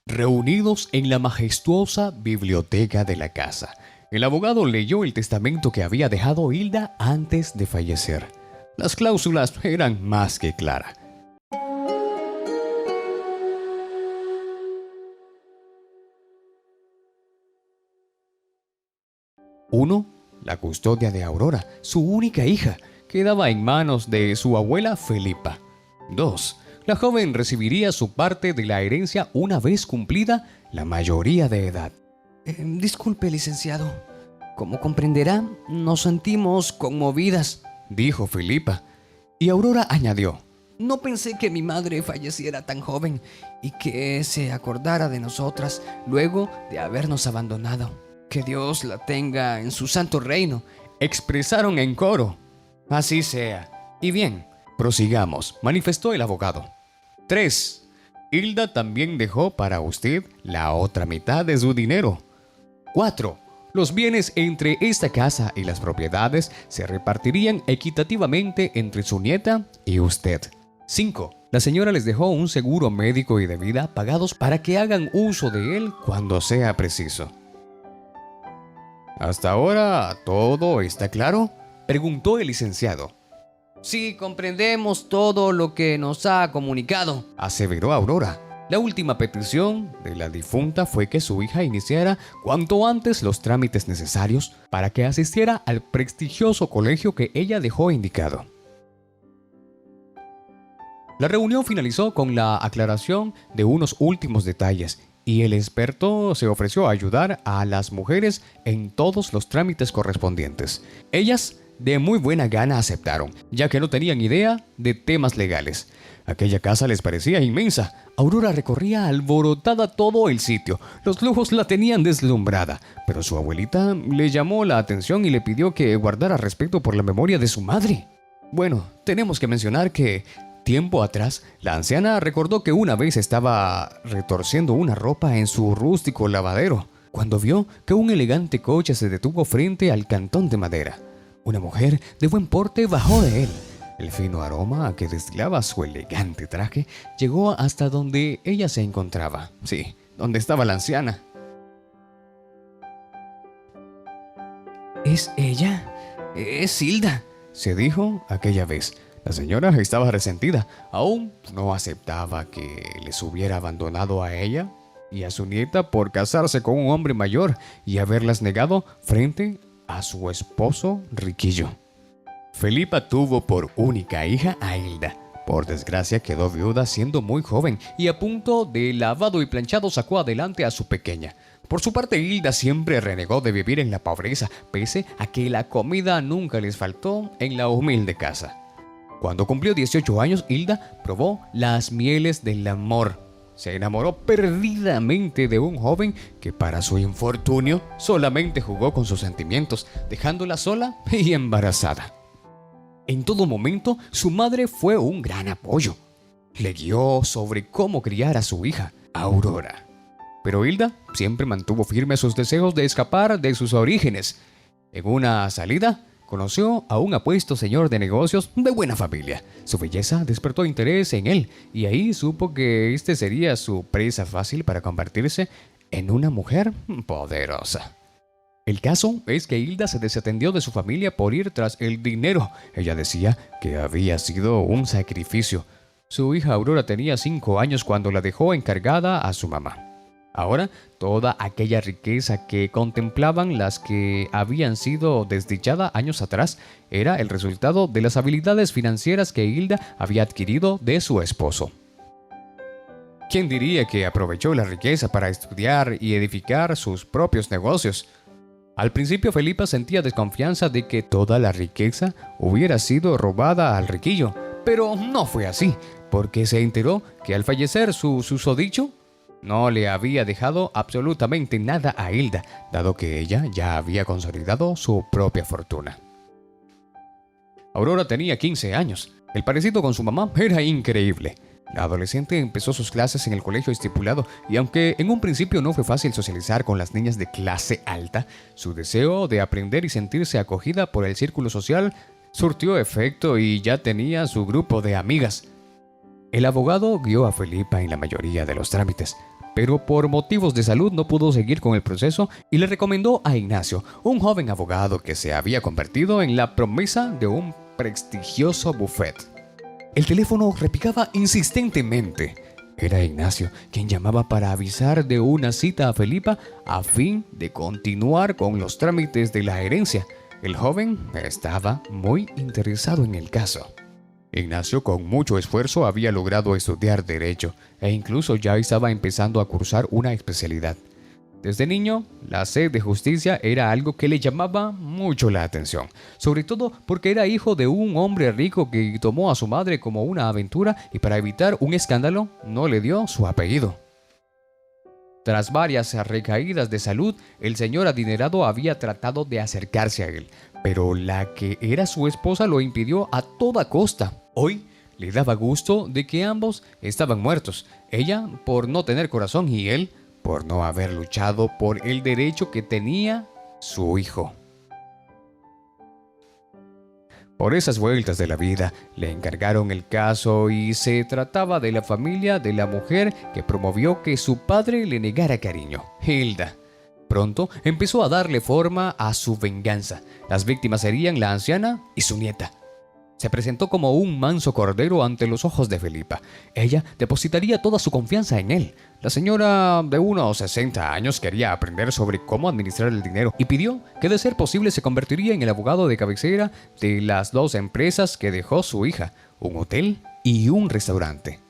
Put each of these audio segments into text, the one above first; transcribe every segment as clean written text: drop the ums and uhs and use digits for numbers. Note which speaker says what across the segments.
Speaker 1: Reunidos en la majestuosa biblioteca de la casa, el abogado leyó el testamento que había dejado Hilda antes de fallecer. Las cláusulas eran más que claras. Uno, la custodia de Aurora, su única hija, quedaba en manos de su abuela Felipa. 2. La joven recibiría su parte de la herencia una vez cumplida la mayoría de edad.
Speaker 2: Disculpe, licenciado. Como comprenderá, nos sentimos conmovidas,
Speaker 1: dijo Felipa, y Aurora añadió:
Speaker 2: no pensé que mi madre falleciera tan joven y que se acordara de nosotras luego de habernos abandonado. Que Dios la tenga en su santo reino,
Speaker 1: expresaron en coro. Así sea. Y bien, prosigamos, manifestó el abogado. 3. Hilda también dejó para usted la otra mitad de su dinero. 4. Los bienes entre esta casa y las propiedades se repartirían equitativamente entre su nieta y usted. 5. La señora les dejó un seguro médico y de vida pagados para que hagan uso de él cuando sea preciso. ¿Hasta ahora todo está claro?, preguntó el licenciado.
Speaker 2: Sí, comprendemos todo lo que nos ha comunicado,
Speaker 1: aseveró Aurora. La última petición de la difunta fue que su hija iniciara cuanto antes los trámites necesarios para que asistiera al prestigioso colegio que ella dejó indicado. La reunión finalizó con la aclaración de unos últimos detalles y el experto se ofreció a ayudar a las mujeres en todos los trámites correspondientes. Ellas de muy buena gana aceptaron, ya que no tenían idea de temas legales. Aquella casa les parecía inmensa. Aurora recorría alborotada todo el sitio. Los lujos la tenían deslumbrada, pero su abuelita le llamó la atención y le pidió que guardara respeto por la memoria de su madre. Bueno, tenemos que mencionar que tiempo atrás, la anciana recordó que una vez estaba retorciendo una ropa en su rústico lavadero, cuando vio que un elegante coche se detuvo frente al cantón de madera. Una mujer de buen porte bajó de él. El fino aroma que destilaba su elegante traje llegó hasta donde ella se encontraba. Sí, donde estaba la anciana.
Speaker 2: ¿Es ella? ¿Es Hilda?,
Speaker 1: se dijo aquella vez. La señora estaba resentida. Aún no aceptaba que les hubiera abandonado a ella y a su nieta por casarse con un hombre mayor y haberlas negado frente a su esposo riquillo. Felipa tuvo por única hija a Hilda. Por desgracia quedó viuda siendo muy joven y a punto de lavado y planchado sacó adelante a su pequeña. Por su parte, Hilda siempre renegó de vivir en la pobreza, pese a que la comida nunca les faltó en la humilde casa. Cuando cumplió 18 años, Hilda probó las mieles del amor. Se enamoró perdidamente de un joven que, para su infortunio, solamente jugó con sus sentimientos, dejándola sola y embarazada. En todo momento, su madre fue un gran apoyo. Le guió sobre cómo criar a su hija, Aurora. Pero Hilda siempre mantuvo firmes sus deseos de escapar de sus orígenes. En una salida, conoció a un apuesto señor de negocios de buena familia. Su belleza despertó interés en él y ahí supo que este sería su presa fácil para convertirse en una mujer poderosa. El caso es que Hilda se desatendió de su familia por ir tras el dinero. Ella decía que había sido un sacrificio. Su hija Aurora tenía 5 años cuando la dejó encargada a su mamá. Ahora, toda aquella riqueza que contemplaban las que habían sido desdichada años atrás era el resultado de las habilidades financieras que Hilda había adquirido de su esposo. ¿Quién diría que aprovechó la riqueza para estudiar y edificar sus propios negocios? Al principio, Felipa sentía desconfianza de que toda la riqueza hubiera sido robada al riquillo, pero no fue así, porque se enteró que al fallecer su susodicho, no le había dejado absolutamente nada a Hilda, dado que ella ya había consolidado su propia fortuna. Aurora tenía 15 años. El parecido con su mamá era increíble. La adolescente empezó sus clases en el colegio estipulado y aunque en un principio no fue fácil socializar con las niñas de clase alta, su deseo de aprender y sentirse acogida por el círculo social surtió efecto y ya tenía su grupo de amigas. El abogado guió a Felipa en la mayoría de los trámites, pero por motivos de salud no pudo seguir con el proceso y le recomendó a Ignacio, un joven abogado que se había convertido en la promesa de un prestigioso bufet. El teléfono repicaba insistentemente. Era Ignacio quien llamaba para avisar de una cita a Felipa a fin de continuar con los trámites de la herencia. El joven estaba muy interesado en el caso. Ignacio con mucho esfuerzo había logrado estudiar Derecho e incluso ya estaba empezando a cursar una especialidad. Desde niño, la sed de justicia era algo que le llamaba mucho la atención, sobre todo porque era hijo de un hombre rico que tomó a su madre como una aventura y para evitar un escándalo no le dio su apellido. Tras varias recaídas de salud, el señor adinerado había tratado de acercarse a él, pero la que era su esposa lo impidió a toda costa. Hoy le daba gusto de que ambos estaban muertos, ella por no tener corazón y él por no haber luchado por el derecho que tenía su hijo. Por esas vueltas de la vida, le encargaron el caso y se trataba de la familia de la mujer que promovió que su padre le negara cariño, Hilda. Pronto empezó a darle forma a su venganza. Las víctimas serían la anciana y su nieta. Se presentó como un manso cordero ante los ojos de Felipa. Ella depositaría toda su confianza en él. La señora de unos 60 años quería aprender sobre cómo administrar el dinero y pidió que de ser posible se convertiría en el abogado de cabecera de las dos empresas que dejó su hija, un hotel y un restaurante.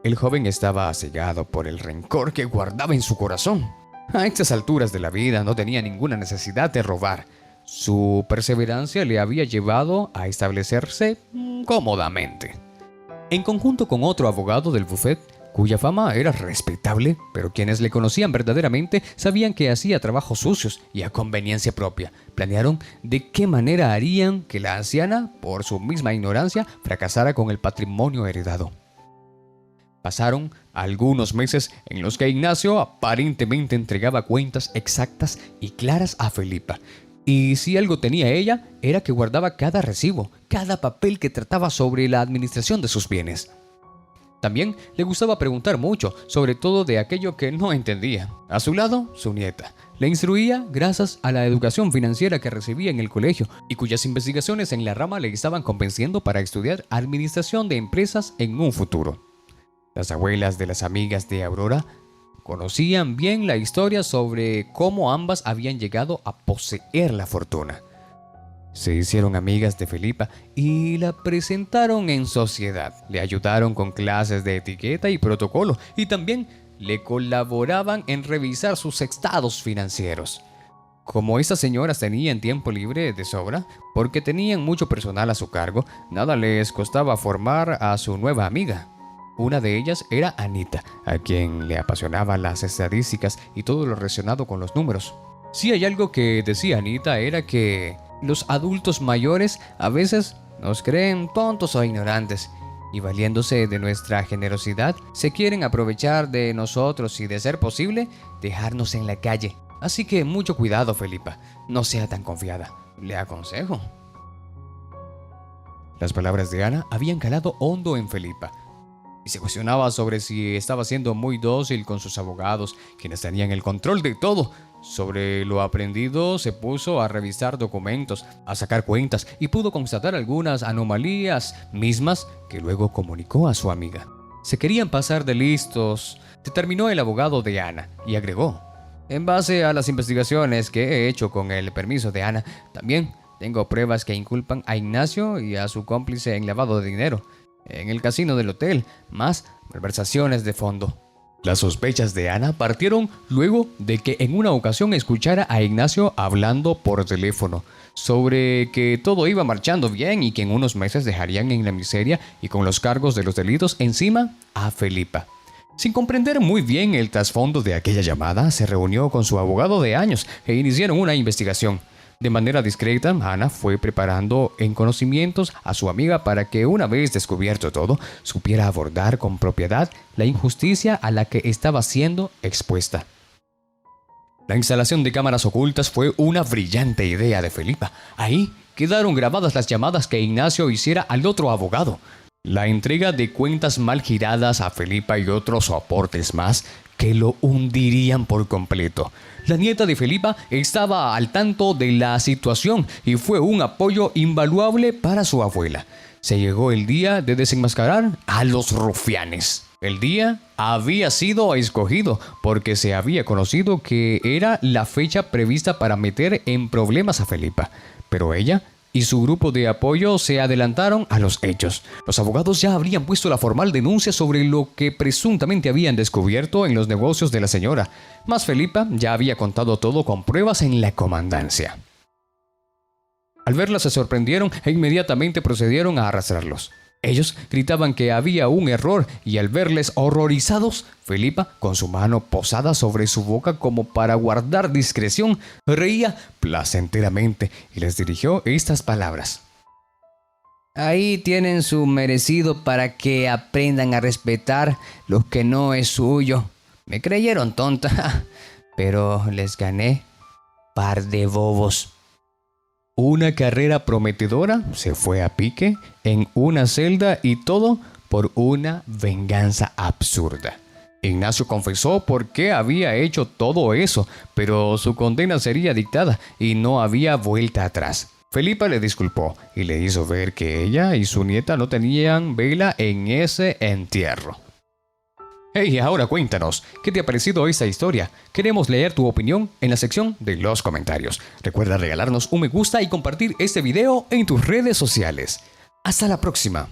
Speaker 1: El joven estaba cegado por el rencor que guardaba en su corazón. A estas alturas de la vida no tenía ninguna necesidad de robar. Su perseverancia le había llevado a establecerse cómodamente. En conjunto con otro abogado del bufet, cuya fama era respetable, pero quienes le conocían verdaderamente sabían que hacía trabajos sucios y a conveniencia propia. Planearon de qué manera harían que la anciana, por su misma ignorancia, fracasara con el patrimonio heredado. Pasaron algunos meses en los que Ignacio aparentemente entregaba cuentas exactas y claras a Felipa. Y si algo tenía ella, era que guardaba cada recibo, cada papel que trataba sobre la administración de sus bienes. También le gustaba preguntar mucho, sobre todo de aquello que no entendía. A su lado, su nieta. Le instruía gracias a la educación financiera que recibía en el colegio y cuyas investigaciones en la rama le estaban convenciendo para estudiar administración de empresas en un futuro. Las abuelas de las amigas de Aurora conocían bien la historia sobre cómo ambas habían llegado a poseer la fortuna. Se hicieron amigas de Felipa y la presentaron en sociedad. Le ayudaron con clases de etiqueta y protocolo y también le colaboraban en revisar sus estados financieros. Como estas señoras tenían tiempo libre de sobra, porque tenían mucho personal a su cargo, nada les costaba formar a su nueva amiga. Una de ellas era Anita, a quien le apasionaban las estadísticas y todo lo relacionado con los números. Si hay algo que decía Anita era que los adultos mayores a veces nos creen tontos o ignorantes y valiéndose de nuestra generosidad se quieren aprovechar de nosotros y de ser posible dejarnos en la calle. Así que mucho cuidado, Felipa, no sea tan confiada, le aconsejo. Las palabras de Ana habían calado hondo en Felipa y se cuestionaba sobre si estaba siendo muy dócil con sus abogados, quienes tenían el control de todo. Sobre lo aprendido se puso a revisar documentos, a sacar cuentas y pudo constatar algunas anomalías mismas que luego comunicó a su amiga. Se querían pasar de listos, determinó el abogado de Ana y agregó: en base a las investigaciones que he hecho con el permiso de Ana, también tengo pruebas que inculpan a Ignacio y a su cómplice en lavado de dinero en el casino del hotel, más malversaciones de fondo. Las sospechas de Ana partieron luego de que en una ocasión escuchara a Ignacio hablando por teléfono sobre que todo iba marchando bien y que en unos meses dejarían en la miseria y con los cargos de los delitos encima a Felipa. Sin comprender muy bien el trasfondo de aquella llamada, se reunió con su abogado de años e iniciaron una investigación. De manera discreta, Ana fue preparando en conocimientos a su amiga para que, una vez descubierto todo, supiera abordar con propiedad la injusticia a la que estaba siendo expuesta. La instalación de cámaras ocultas fue una brillante idea de Felipa. Ahí quedaron grabadas las llamadas que Ignacio hiciera al otro abogado. La entrega de cuentas mal giradas a Felipa y otros aportes más que lo hundirían por completo. La nieta de Felipa estaba al tanto de la situación y fue un apoyo invaluable para su abuela. Se llegó el día de desenmascarar a los rufianes. El día había sido escogido porque se había conocido que era la fecha prevista para meter en problemas a Felipa, pero ella y su grupo de apoyo se adelantaron a los hechos. Los abogados ya habrían puesto la formal denuncia sobre lo que presuntamente habían descubierto en los negocios de la señora, mas Felipa ya había contado todo con pruebas en la comandancia. Al verla se sorprendieron e inmediatamente procedieron a arrastrarlos. Ellos gritaban que había un error y al verles horrorizados, Felipa, con su mano posada sobre su boca como para guardar discreción, reía placenteramente y les dirigió estas palabras.
Speaker 2: Ahí tienen su merecido para que aprendan a respetar lo que no es suyo. Me creyeron tonta, pero les gané. Par de bobos.
Speaker 1: Una carrera prometedora se fue a pique en una celda y todo por una venganza absurda. Ignacio confesó por qué había hecho todo eso, pero su condena sería dictada y no había vuelta atrás. Felipa le disculpó y le hizo ver que ella y su nieta no tenían vela en ese entierro. Hey, ahora cuéntanos, ¿qué te ha parecido esta historia? Queremos leer tu opinión en la sección de los comentarios. Recuerda regalarnos un me gusta y compartir este video en tus redes sociales. Hasta la próxima.